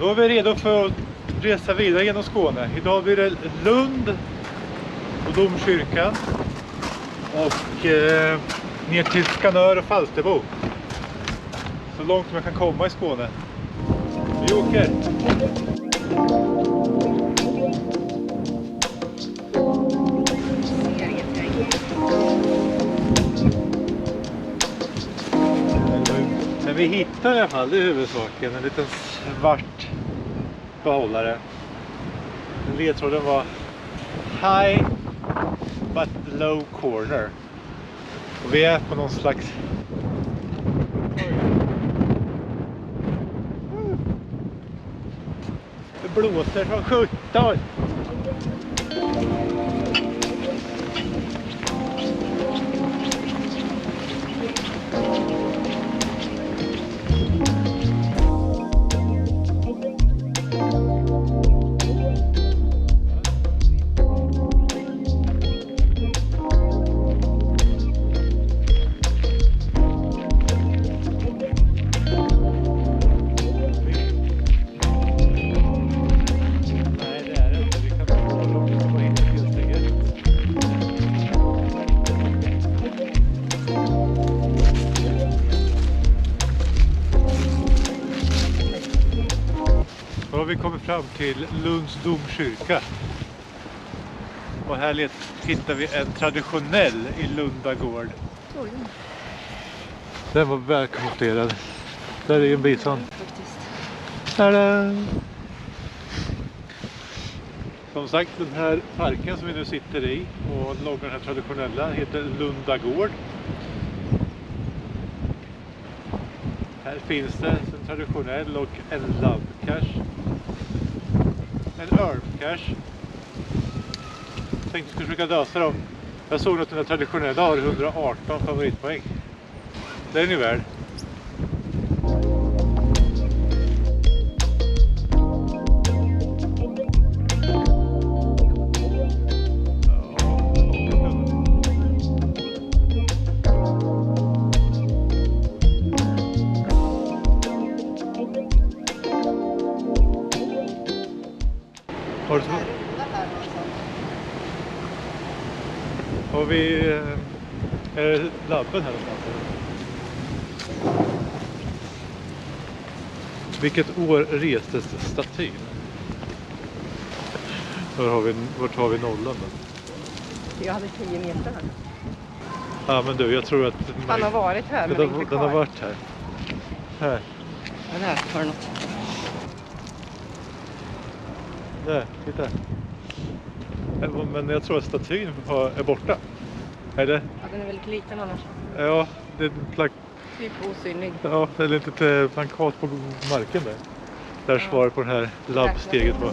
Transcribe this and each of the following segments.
Då är vi redo för att resa vidare genom Skåne. Idag blir det Lund och domkyrkan och ner till Skanör och Falsterbo. Så långt som jag kan komma i Skåne. Vi åker! Men vi hittar i alla fall, det är huvudsaken, en liten svart behållare. Ledtråden var high but low corner. Och vi är på någon slags... Det blåser från 17. Vi kommer fram till Lunds domkyrka. Och här hittar vi en traditionell i Lundagård. Den var välkonstruerad. Där är en bison. Tada! Som sagt, den här parken som vi nu sitter i och loggar den här traditionella heter Lundagård. Här finns det en traditionell och en labbcache. En örncache. Jag tänkte att jag skulle försöka lösa dem. Jag såg att den här traditionella har 118 favoritpoäng. Den är värd. Har vi labben här någonstans? Vilket år restes statyn? Vart har vi nollan då? Jag hade 10 meter här. Ja men du, jag tror att... Han har varit här men inte kvar. Den har varit här. Här. Ja, där har du något. Där, titta. Men jag tror att statyn är borta. Eller? Ja, den är väldigt liten annars. Ja, det är typ osynlig. Ja, det är lite plankat på marken där. Där svaret på det här labbsteget var.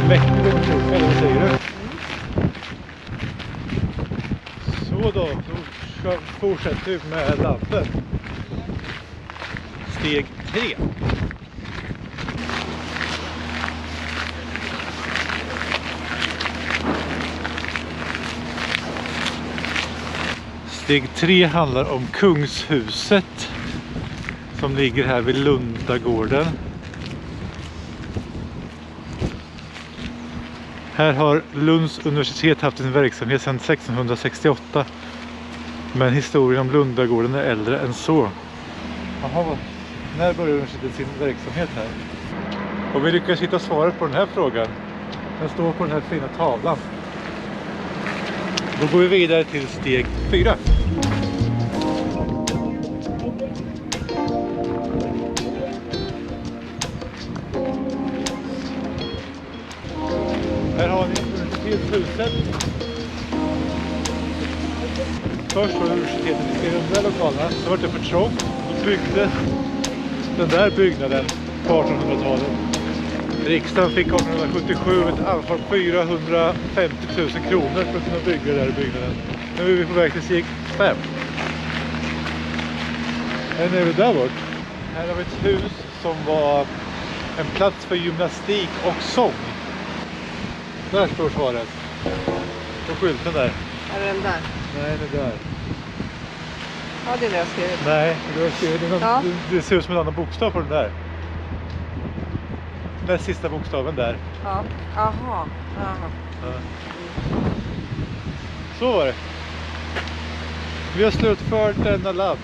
mäktig uppluckad, eller vad säger du? Så då fortsätter vi med labben. Steg 3. Steg 3 handlar om Kungshuset som ligger här vid Lundagården. Här har Lunds universitet haft en verksamhet sedan 1668. Men historien om Lundagården är äldre än så. Jaha, när började universitetet sin verksamhet här? Och vi lyckas hitta svaret på den här frågan. Den står på den här fina tavlan. Då går vi vidare till steg 4. Här har ni universitetshuset. Först var universitetet i de där lokalerna, så var det för trångt. Då byggdes den där byggnaden på 1800-talet. Riksdagen fick 1877 ett anslag 450 000 kronor för att kunna bygga den här byggnaden. Nu är vi på väg till steg 5. Nu är vi där bort. Här har vi ett hus som var en plats för gymnastik och sång. Där står svaret. På skylten där. Är det den där? Nej, det där. Ja, det är det jag skrivit. Nej, du har skrivit någon, Ja. det ser ut som en annan bokstav på den där. Den sista bokstaven där. Ja. Aha. Aha. Ja. Så var det. Vi har slutfört denna labb.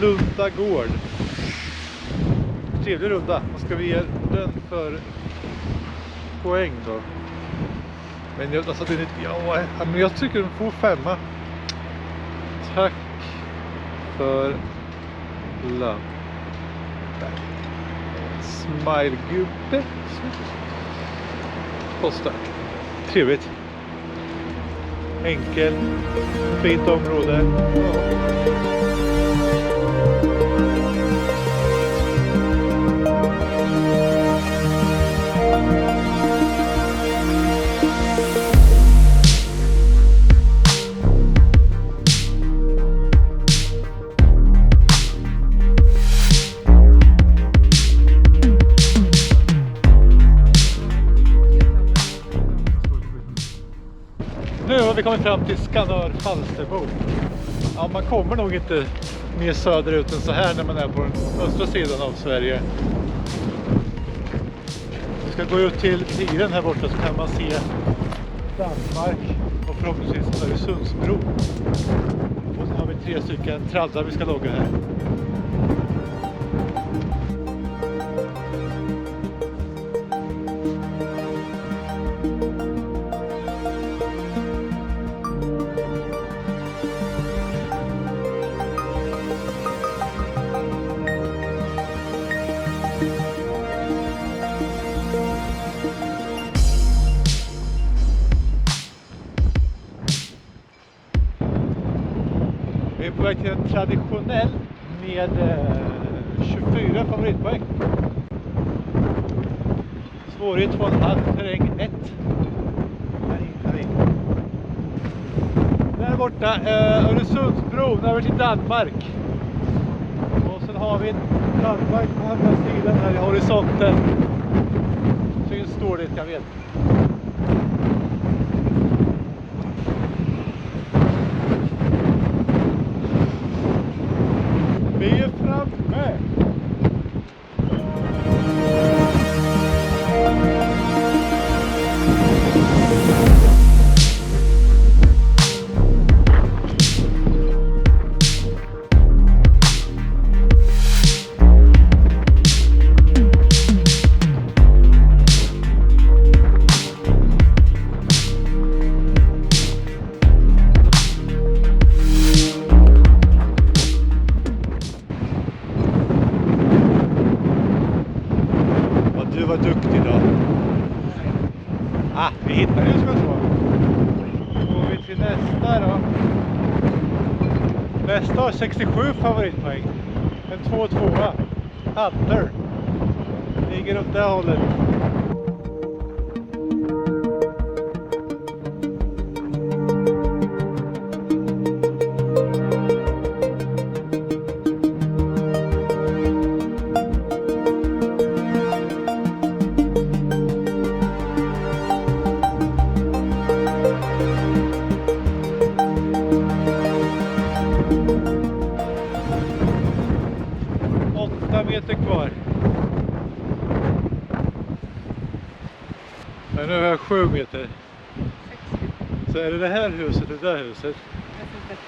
Lundagård. Trevlig runda. Vad ska vi ge den för poäng då? Men jag, alltså, men jag tycker den får 5. Tack för labb. Smile-gubbe. Posta. Trevligt. Enkel. Fint område. Nu har vi kommit fram till Skanör Falsterbo. Ja, man kommer nog inte mer söderut än så här när man är på den östra sidan av Sverige. Vi ska gå ut till piren här borta så kan man se Danmark och förhoppningsvis en Öresundsbro. Och så har vi 3 stycken traddar vi ska logga här. Vi är på väg till en traditionell med 24 favoritpoäng. Svårighet 2,5, terräng 1. Nej. Där borta, Öresundsbron över till Danmark. Och sen har vi Danmark på andra sidan här i horisonten. Syns dåligt, jag vet. Vi är framme! Du var duktig då. Vi hittar ju ska så. Då går vi till nästa då. Nästa har 67 favoritpoäng. En 2-2. Hunter. Ligger åt det hållet. Men nu har jag 7 meter. 60. Så är det här huset och det där huset? Jag vet inte.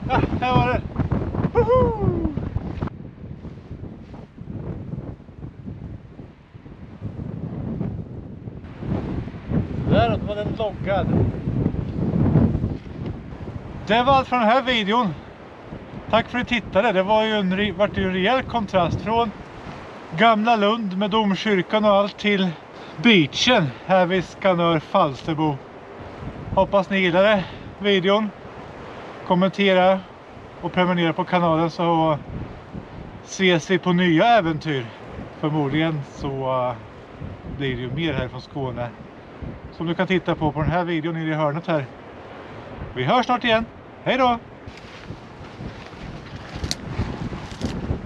Ja, här var det! Woho! Där var den loggad. Det var allt från den här videon. Tack för att ni tittade. Det var ju vart ju en rejäl kontrast från Gamla Lund med domkyrkan och allt till beachen här vid Skanör Falsterbo. Hoppas ni gillade videon. Kommentera och prenumerera på kanalen så ses vi på nya äventyr. Förmodligen så blir det ju mer här från Skåne som du kan titta på den här videon nere i hörnet här. Vi hörs snart igen. Hej då!